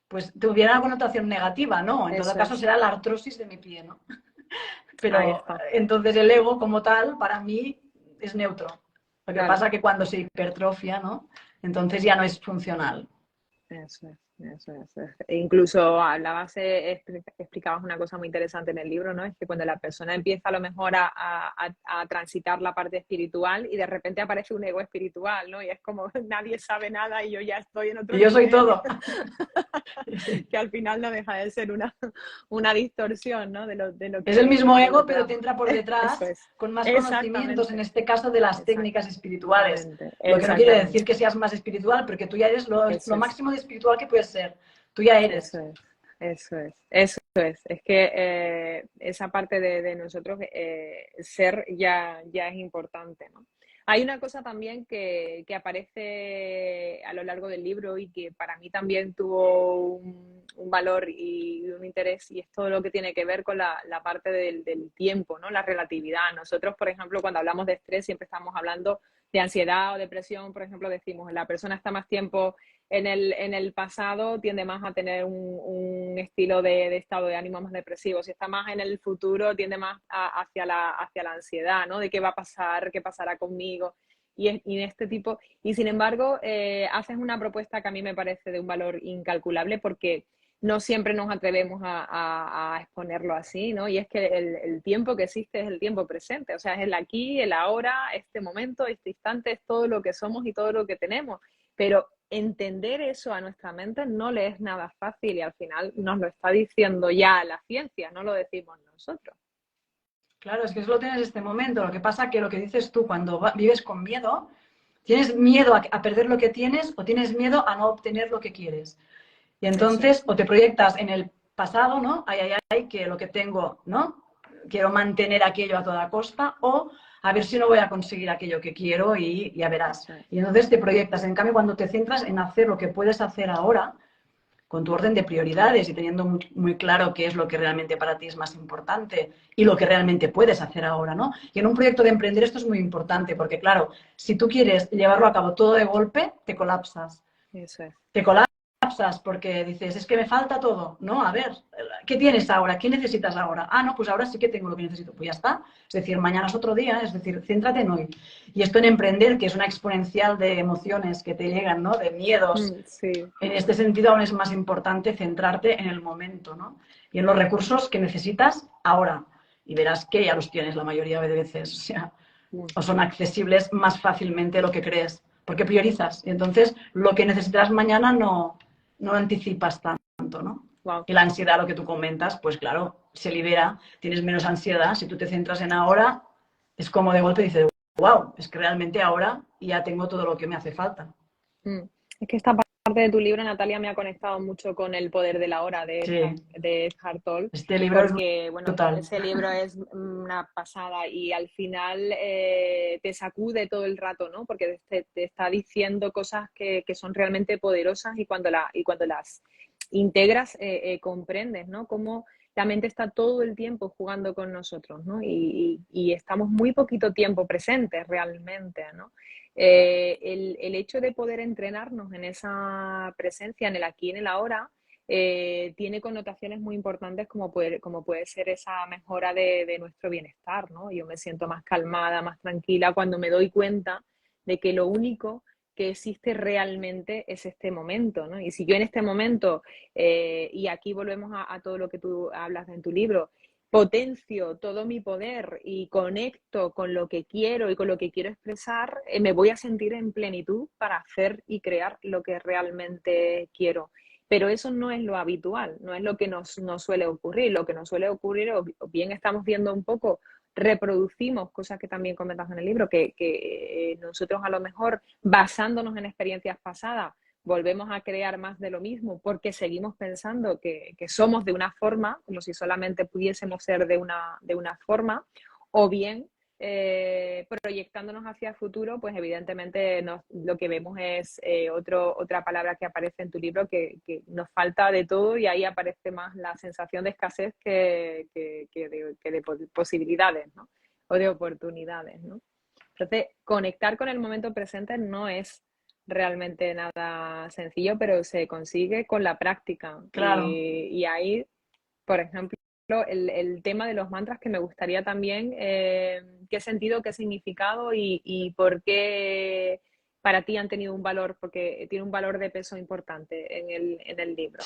pues tuviera una connotación negativa, ¿no? En todo Eso caso es, será la artrosis de mi pie, ¿no? ahí Pero está, entonces el ego como tal, para mí, es neutro. Lo que claro. pasa es que cuando se hipertrofia, ¿no? Entonces ya no es funcional. Eso es, eso es. E incluso hablabas, explicabas una cosa muy interesante en el libro, ¿no? Es que cuando la persona empieza a lo mejor a transitar la parte espiritual y de repente aparece un ego espiritual, ¿no? Y es como nadie sabe nada y yo ya estoy en otro Y yo soy nivel, todo. que al final no deja de ser una distorsión, ¿no? Es el mismo De lo ego, que pero te damos. entra por Eso detrás es. con más conocimientos, en Exactamente, este caso de las técnicas espirituales. exactamente, Lo que no quiere decir exactamente. que seas más espiritual, porque tú ya eres lo Eso es. máximo de espiritual que puedes ser. Tú ya Eso eres. es, eso es, eso es. Es que esa parte de nosotros ser ya es importante, ¿no? Hay una cosa también que aparece a lo largo del libro y que para mí también tuvo un valor y un interés, y es todo lo que tiene que ver con la parte del tiempo, ¿no? La relatividad. Nosotros, por ejemplo, cuando hablamos de estrés, siempre estamos hablando de ansiedad o depresión, por ejemplo, decimos, la persona está más tiempo en el pasado, tiende más a tener un estilo de estado de ánimo más depresivo. Si está más en el futuro, tiende más hacia la ansiedad, ¿no? De qué va a pasar, qué pasará conmigo. Y en este tipo, y sin embargo, haces una propuesta que a mí me parece de un valor incalculable porque no siempre nos atrevemos a exponerlo así, ¿no? Y es que el tiempo que existe es el tiempo presente, o sea, es el aquí, el ahora, este momento, este instante, es todo lo que somos y todo lo que tenemos. Pero entender eso a nuestra mente no le es nada fácil y al final nos lo está diciendo ya la ciencia, no lo decimos nosotros. Claro, es que solo tienes este momento. Lo que pasa es que lo que dices tú, cuando vives con miedo, tienes miedo a perder lo que tienes o tienes miedo a no obtener lo que quieres. Y Eso es, entonces, o te proyectas en el pasado, ¿no? Ay, ay, ay, que lo que tengo, ¿no? Quiero mantener aquello a toda costa, o a ver si no voy a conseguir aquello que quiero y ya verás. eso es, Y entonces te proyectas. En cambio, cuando te centras en hacer lo que puedes hacer ahora, con tu orden de prioridades y teniendo muy, muy, claro qué es lo que realmente para ti es más importante y lo que realmente puedes hacer ahora, ¿no? Y en un proyecto de emprender esto es muy importante porque, claro, si tú quieres llevarlo a cabo todo de golpe, te colapsas. eso es. Te colapsas porque dices, es que me falta todo. No, a ver, ¿qué tienes ahora? ¿Qué necesitas ahora? Ah, no, pues ahora sí que tengo lo que necesito. Pues ya está. Es decir, mañana es otro día, es decir, céntrate en hoy. Y esto en emprender, que es una exponencial de emociones que te llegan, ¿no? De miedos. Sí, En este sentido, aún es más importante centrarte en el momento, ¿no? Y en los recursos que necesitas ahora. y verás que ya los tienes la mayoría de veces, o sea, o son accesibles más fácilmente de lo que crees, porque priorizas. Y entonces lo que necesitarás mañana no anticipas tanto, ¿no? Wow. Y la ansiedad, lo que tú comentas, pues claro, se libera, tienes menos ansiedad. Si tú te centras en ahora, es como de golpe dices, wow, es que realmente ahora ya tengo todo lo que me hace falta. Es que esta parte de tu libro, Natalia, me ha conectado mucho con El poder de la hora Sí, de Eckhart Tolle, este libro es porque, bueno, brutal. ese libro es una pasada y al final te sacude todo el rato, ¿no? Porque te está diciendo cosas que son realmente poderosas y cuando las integras comprendes, ¿no? Cómo la mente está todo el tiempo jugando con nosotros, ¿no? Y estamos muy poquito tiempo presentes realmente, ¿no? El hecho de poder entrenarnos en esa presencia, en el aquí y en el ahora, tiene connotaciones muy importantes como puede ser esa mejora de nuestro bienestar, ¿no? Yo me siento más calmada, más tranquila cuando me doy cuenta de que lo único que existe realmente es este momento, ¿no? Y si yo en este momento, y aquí volvemos a todo lo que tú hablas en tu libro, potencio todo mi poder y conecto con lo que quiero y con lo que quiero expresar, me voy a sentir en plenitud para hacer y crear lo que realmente quiero. Pero eso no es lo habitual, no es lo que nos suele ocurrir. Lo que nos suele ocurrir, o bien estamos viendo un poco, reproducimos cosas que también comentas en el libro, que nosotros a lo mejor basándonos en experiencias pasadas, volvemos a crear más de lo mismo porque seguimos pensando que somos de una forma, como si solamente pudiésemos ser de una forma, o bien proyectándonos hacia el futuro, pues evidentemente lo que vemos es otra palabra que aparece en tu libro, que nos falta de todo y ahí aparece más la sensación de escasez que de posibilidades, ¿no? O de oportunidades, ¿no? Entonces, conectar con el momento presente no es realmente nada sencillo, pero se consigue con la práctica. Claro. Y ahí, por ejemplo, el tema de los mantras que me gustaría también, qué sentido, qué significado y por qué para ti han tenido un valor, porque tiene un valor de peso importante en el libro.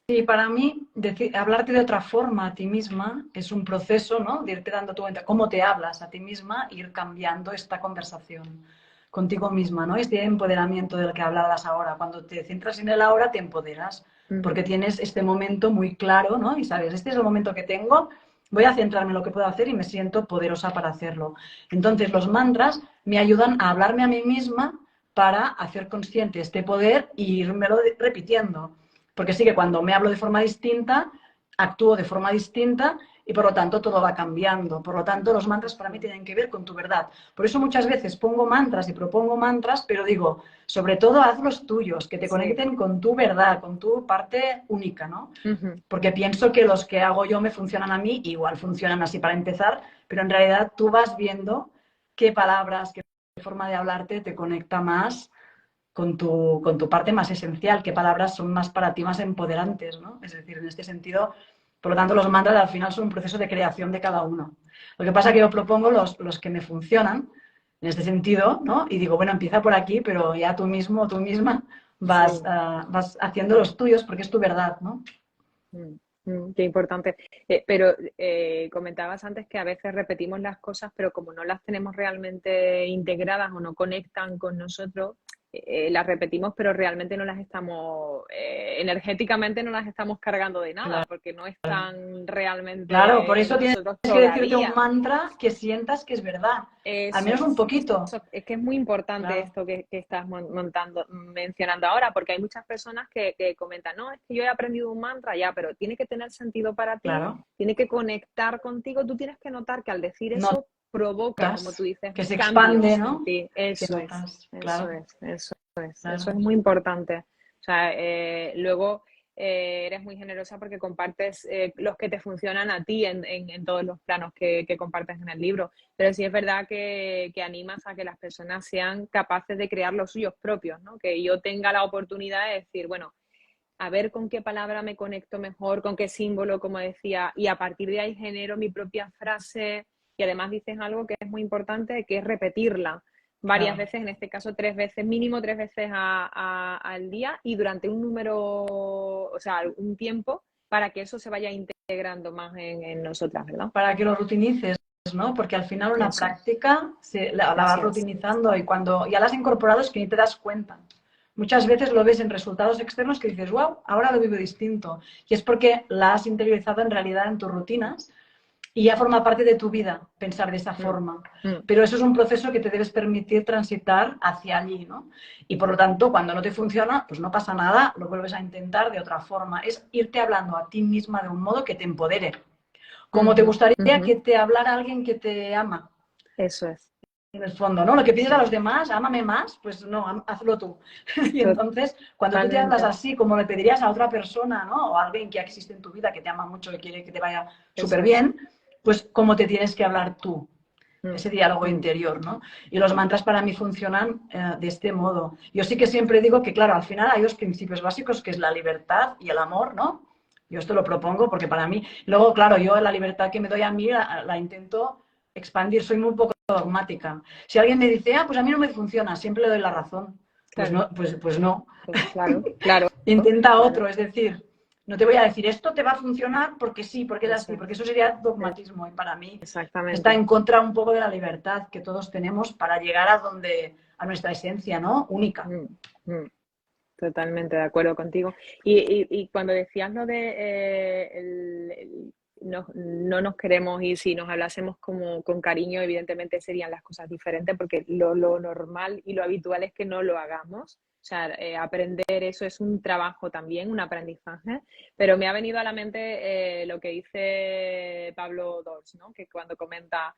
Sí, para mí, hablarte de otra forma a ti misma es un proceso, ¿no? De irte dando cuenta cómo te hablas a ti misma e ir cambiando esta conversación contigo misma, ¿no? Este empoderamiento del que hablabas ahora. Cuando te centras en el ahora, te empoderas, porque tienes este momento muy claro, ¿no? Y sabes, este es el momento que tengo, voy a centrarme en lo que puedo hacer y me siento poderosa para hacerlo. Entonces, los mantras me ayudan a hablarme a mí misma para hacer consciente este poder e irmelo repitiendo. Porque sí que cuando me hablo de forma distinta, actúo de forma distinta y por lo tanto todo va cambiando. Por lo tanto, los mantras para mí tienen que ver con tu verdad. Por eso muchas veces pongo mantras y propongo mantras, pero digo, sobre todo haz los tuyos, que te conecten con tu verdad, con tu parte única, ¿no? Porque pienso que los que hago yo me funcionan a mí, igual funcionan así para empezar, pero en realidad tú vas viendo qué palabras, qué forma de hablarte te conecta más con tu parte más esencial, qué palabras son más para ti, más empoderantes, ¿no? Es decir, en este sentido, por lo tanto, los mantras al final son un proceso de creación de cada uno. Lo que pasa es que yo propongo los que me funcionan en este sentido, ¿no? Y digo, bueno, empieza por aquí, pero ya tú mismo o tú misma vas haciendo los tuyos porque es tu verdad, ¿no? Qué importante. Pero comentabas antes que a veces repetimos las cosas, pero como no las tenemos realmente integradas o no conectan con nosotros, las repetimos, pero realmente no las estamos, energéticamente no las estamos cargando de nada, Claro. porque no están Claro, por realmente en eso tienes nosotros que decirte un todavía. mantra que sientas que es verdad, al Eso menos un es, poquito. es que es muy importante Claro, esto que estás mencionando ahora, porque hay muchas personas que comentan, no, es que yo he aprendido un mantra ya, pero tiene que tener sentido para ti, claro. tiene que conectar contigo, tú tienes que notar que al decir eso provoca, como tú dices, Que se expande, cambios ¿no? en ti. Que Eso es, notas, eso claro, es, eso es, eso claro. es muy importante. O sea, luego eres muy generosa porque compartes los que te funcionan a ti en todos los planos que compartes en el libro. Pero sí es verdad que animas a que las personas sean capaces de crear los suyos propios, ¿no? Que yo tenga la oportunidad de decir, bueno, a ver con qué palabra me conecto mejor, con qué símbolo, como decía, y a partir de ahí genero mi propia frase y además dices algo que es muy importante, que es repetirla varias Claro. veces, en este caso 3 veces, mínimo 3 veces al día y durante un número, o sea, un tiempo para que eso se vaya integrando integrando más en nosotras, ¿verdad? Para que lo rutinices, ¿no? Porque al final una Eso, práctica la vas así es. rutinizando y cuando ya la has incorporado es que ni te das cuenta. Muchas veces lo ves en resultados externos que dices, wow, ahora lo vivo distinto. Y es porque la has interiorizado en realidad en tus rutinas y ya forma parte de tu vida pensar de esa Mm, forma. mm, Pero eso es un proceso que te debes permitir transitar hacia allí, ¿no? Y por lo tanto, cuando no te funciona, pues no pasa nada, lo vuelves a intentar de otra forma. Es irte hablando a ti misma de un modo que te empodere. Como te ujú, gustaría ujú. que te hablara alguien que te ama, Eso es. en el fondo, ¿no? Lo que pides Eso a es. los demás, ámame más, pues no, hazlo tú. Y entonces, cuando tú te hablas Totalmente. así, como le pedirías a otra persona, ¿no? O a alguien que ya existe en tu vida, que te ama mucho y quiere que te vaya súper Eso es. bien, pues cómo te tienes que hablar tú, Mm, ese diálogo mm, interior, ¿no? Y los mantras para mí funcionan de este modo. Yo sí que siempre digo que, claro, al final hay dos principios básicos, que es la libertad y el amor, ¿no? Yo esto lo propongo porque para mí, luego, claro, yo la libertad que me doy a mí la intento expandir, soy muy poco dogmática. Si alguien me dice, ah, pues a mí no me funciona, siempre le doy la razón. Pues claro. no, pues no. Pues claro, claro, Intenta claro. otro, es decir, no te voy a decir esto te va a funcionar porque sí, porque es Eso así, es. porque eso sería Eh, dogmatismo y para mí está Exactamente. en contra un poco de la libertad que todos tenemos para llegar a nuestra esencia, ¿no? Única. Mm, mm. Totalmente de acuerdo contigo. Y cuando decías lo de no nos queremos y si nos hablásemos como con cariño, evidentemente serían las cosas diferentes porque lo normal y lo habitual es que no lo hagamos. O sea, aprender eso es un trabajo también, un aprendizaje. Pero me ha venido a la mente lo que dice Pablo Dors, ¿no? Que cuando comenta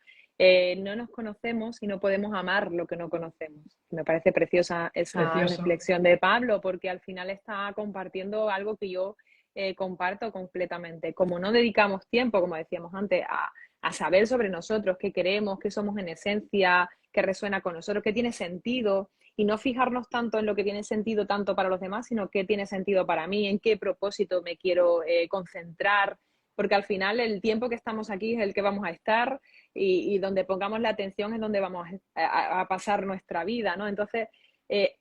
no nos conocemos y no podemos amar lo que no conocemos. Me parece preciosa esa Precioso. reflexión de Pablo, porque al final está compartiendo algo que yo comparto completamente. Como no dedicamos tiempo, como decíamos antes, a saber sobre nosotros, qué queremos, qué somos en esencia, qué resuena con nosotros, qué tiene sentido, y no fijarnos tanto en lo que tiene sentido tanto para los demás, sino qué tiene sentido para mí, en qué propósito me quiero concentrar, porque al final el tiempo que estamos aquí es el que vamos a estar y donde pongamos la atención es donde vamos a pasar nuestra vida, ¿no? Entonces,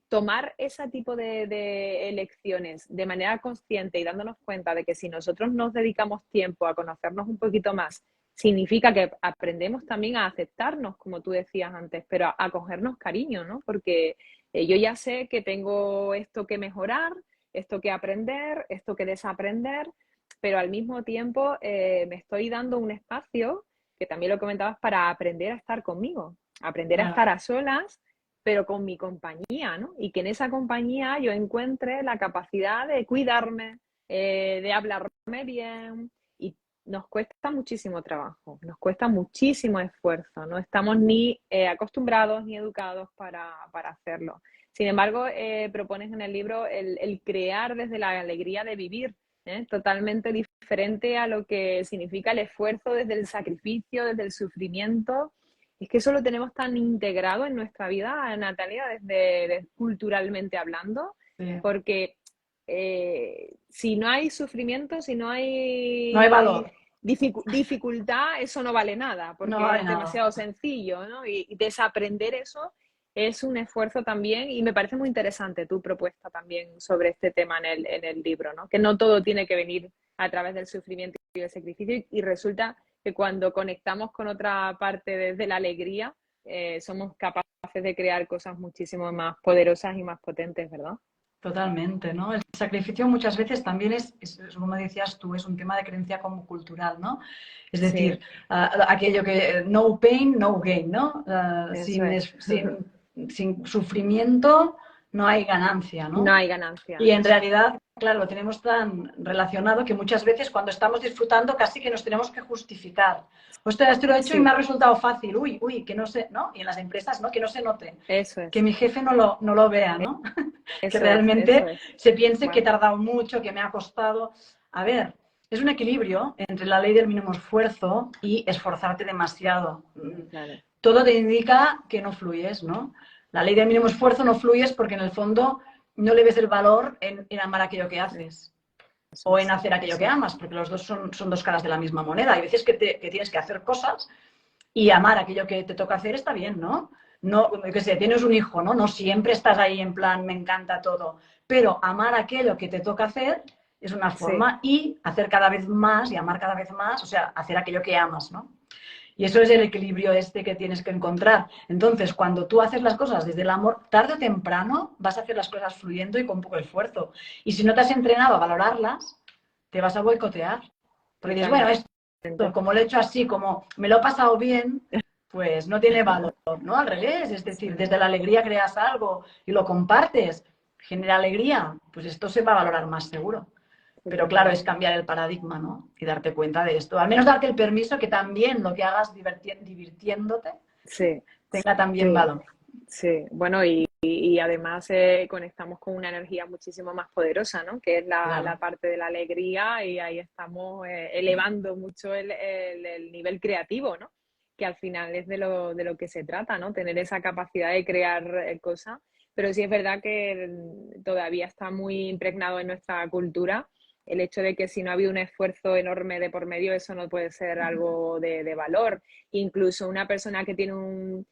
tomar ese tipo de elecciones de manera consciente y dándonos cuenta de que si nosotros nos dedicamos tiempo a conocernos un poquito más, significa que aprendemos también a aceptarnos, como tú decías antes, pero a cogernos cariño, ¿no? Porque yo ya sé que tengo esto que mejorar, esto que aprender, esto que desaprender, pero al mismo tiempo me estoy dando un espacio que también lo comentabas, para aprender a estar conmigo, aprender a Ah, estar a solas, pero con mi compañía, ¿no? Y que en esa compañía yo encuentre la capacidad de cuidarme, de hablarme bien, y nos cuesta muchísimo trabajo, nos cuesta muchísimo esfuerzo, no estamos ni acostumbrados ni educados para hacerlo. Sin embargo, propones en el libro el crear desde la alegría de vivir, totalmente diferente a lo que significa el esfuerzo desde el sacrificio, desde el sufrimiento. Es que eso lo tenemos tan integrado en nuestra vida, Natalia, desde culturalmente hablando, sí. porque si no hay sufrimiento, si no No hay hay valor, dificultad, eso no vale nada, no porque vale es nada. demasiado sencillo, ¿no? Y desaprender eso es un esfuerzo también, y me parece muy interesante tu propuesta también sobre este tema en el libro, ¿no? Que no todo tiene que venir a través del sufrimiento y del sacrificio, y resulta que cuando conectamos con otra parte desde la alegría, somos capaces de crear cosas muchísimo más poderosas y más potentes, ¿verdad? Totalmente, ¿no? El sacrificio muchas veces también como decías tú, es un tema de creencia como cultural, ¿no? Es decir, Sí, aquello que no pain, no gain, ¿no? eso es. Sin sufrimiento no hay ganancia, No ¿no? hay ganancia, Y en eso es. realidad, claro, lo tenemos tan relacionado que muchas veces cuando estamos disfrutando casi que nos tenemos que justificar. Ostras, esto lo he hecho y me Sí, ha resultado fácil. Uy, que no se, ¿no? Y en las empresas, ¿no? Que no se note. eso Que es. mi jefe no lo vea, ¿no? Que Eso es, eso realmente es. se piense que he Bueno, tardado mucho, que me ha costado. A ver, es un equilibrio entre la ley del mínimo esfuerzo y esforzarte demasiado. claro. Todo te indica que no fluyes, ¿no? La ley del mínimo esfuerzo no fluyes porque en el fondo no le ves el valor en amar aquello que haces Eso o en es. hacer aquello Eso que es. amas, porque los dos son dos caras de la misma moneda. Hay veces que tienes que hacer cosas y amar aquello que te toca hacer está bien, ¿no? No, que sé, tienes un hijo, ¿no? No siempre estás ahí en plan, me encanta todo, pero amar aquello que te toca hacer es una Sí, forma, y hacer cada vez más y amar cada vez más, o sea, hacer aquello que amas, ¿no? Y eso es el equilibrio este que tienes que encontrar. Entonces, cuando tú haces las cosas desde el amor, tarde o temprano vas a hacer las cosas fluyendo y con poco esfuerzo. Y si no te has entrenado a valorarlas, te vas a boicotear. Porque dices, bueno, totalmente. esto, como lo he hecho así, como me lo he pasado bien, pues no tiene valor, ¿no? Al revés, es decir, Sí. desde la alegría creas algo y lo compartes, genera alegría, pues esto se va a valorar más seguro. Pero claro, es Totalmente. cambiar el paradigma, ¿no? Y darte cuenta de esto. Al menos darte el permiso que también lo que hagas divirtiéndote Sí, tenga también sí, valor. sí. Bueno, y además conectamos con una energía muchísimo más poderosa, ¿no? Que es la Claro. parte de la alegría y ahí estamos elevando mucho el nivel creativo, ¿no? Que al final es de lo que se trata, ¿no? Tener esa capacidad de crear cosas. Pero sí es verdad que todavía está muy impregnado en nuestra cultura el hecho de que si no ha habido un esfuerzo enorme de por medio, eso no puede ser algo de valor. Incluso una persona que tiene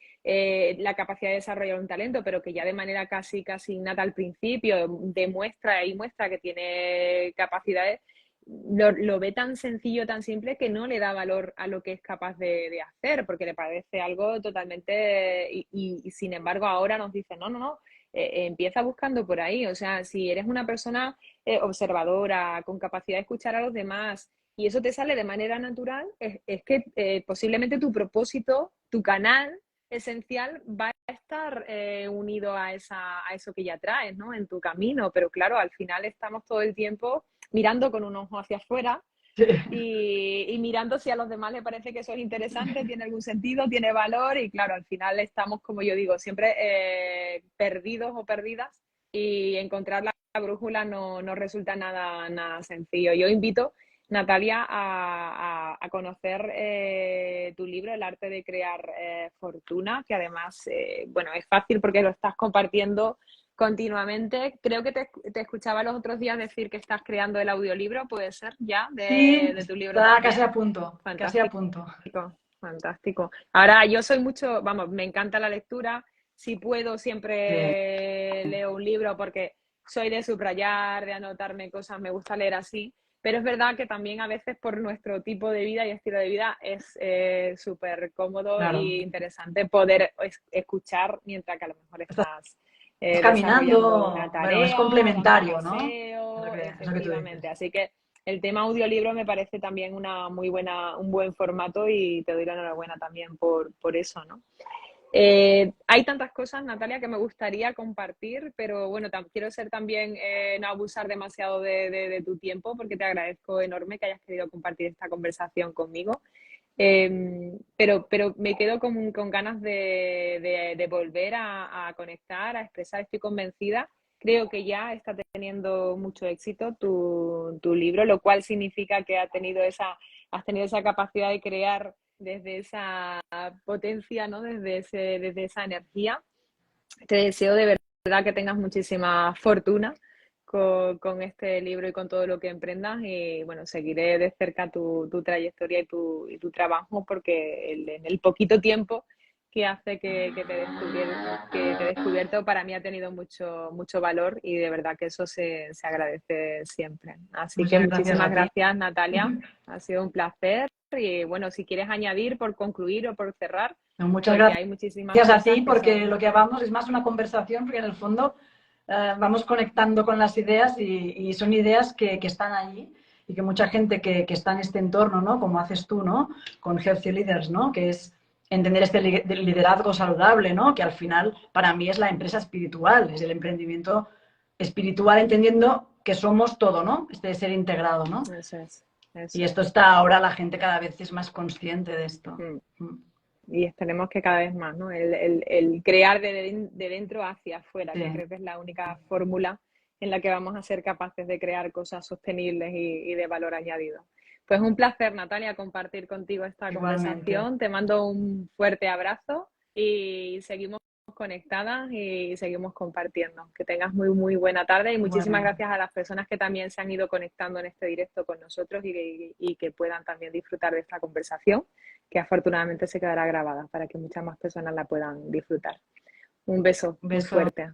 la capacidad de desarrollar un talento, pero que ya de manera casi innata al principio demuestra y muestra que tiene capacidades, lo ve tan sencillo, tan simple, que no le da valor a lo que es capaz de hacer, porque le parece algo totalmente... Y sin embargo ahora nos dicen, no, no, no, empieza buscando por ahí. O sea, si eres una persona observadora, con capacidad de escuchar a los demás, y eso te sale de manera natural, es que posiblemente tu propósito, tu canal esencial va a estar unido a eso que ya traes, ¿no? En tu camino, pero claro, al final estamos todo el tiempo mirando con un ojo hacia afuera Sí. y mirando si a los demás les parece que eso es interesante, tiene algún sentido, tiene valor y claro, al final estamos, como yo digo, siempre perdidos o perdidas y encontrar la brújula no resulta nada sencillo. Yo invito, Natalia, a conocer tu libro, El arte de crear fortuna, que además, bueno, es fácil porque lo estás compartiendo continuamente. Creo que te escuchaba los otros días decir que estás creando el audiolibro, puede ser ya, Sí, de tu libro está casi también. a punto, casi a Fantástico, punto. fantástico. Ahora, yo soy mucho, vamos, me encanta la lectura. Si puedo, Sí. siempre leo un libro porque soy de subrayar, de anotarme cosas, me gusta leer así. Pero es verdad que también a veces por nuestro tipo de vida y estilo de vida es súper cómodo e Claro. interesante poder escuchar mientras que a lo mejor estás Estás desarrollando una caminando, bueno, es tarea, dando un complementario, ¿no? paseo, Es lo que tú efectivamente. dices. Así que el tema audiolibro me parece también un buen formato y te doy la enhorabuena también por eso, ¿no? Hay tantas cosas, Natalia, que me gustaría compartir, pero bueno, quiero ser también, no abusar demasiado de tu tiempo, porque te agradezco enorme que hayas querido compartir esta conversación conmigo. Pero me quedo con ganas de volver a conectar, a expresar, estoy convencida. Creo que ya está teniendo mucho éxito tu libro, lo cual significa que has tenido esa capacidad de crear desde esa potencia, ¿no? Desde esa energía. Te deseo de verdad que tengas muchísima fortuna con este libro y con todo lo que emprendas y bueno, seguiré de cerca tu trayectoria y tu trabajo porque en el poquito tiempo que hace que te he descubierto para mí ha tenido mucho valor y de verdad que eso se agradece siempre. Así que Muchas gracias muchísimas a ti. gracias, Natalia. Ha sido un placer y bueno, si quieres añadir por concluir o por cerrar, Muchas porque gracias hay muchísimas a cosas ti, que porque son... lo que hablamos es más una conversación, porque en el fondo vamos conectando con las ideas y son ideas que están allí y que mucha gente que está en este entorno, ¿no? Como haces tú, ¿no? Con Healthy Leaders, ¿no? Que es entender este liderazgo saludable, ¿no? Que al final para mí es la empresa espiritual, es el emprendimiento espiritual, entendiendo que somos todo, ¿no? Este ser integrado, ¿no? Eso es, Y eso esto es. está ahora, la gente cada vez es más consciente de esto. Mm. Mm. Y esperemos que cada vez más, ¿no? El crear de dentro hacia afuera, Sí, que creo que es la única fórmula en la que vamos a ser capaces de crear cosas sostenibles y de valor añadido. Pues un placer, Natalia, compartir contigo esta igualmente. conversación. Te mando un fuerte abrazo y seguimos conectadas y seguimos compartiendo. Que tengas muy buena tarde y muchísimas Igualmente. gracias a las personas que también se han ido conectando en este directo con nosotros y que puedan también disfrutar de esta conversación, que afortunadamente se quedará grabada para que muchas más personas la puedan disfrutar. Un beso Un muy beso. fuerte.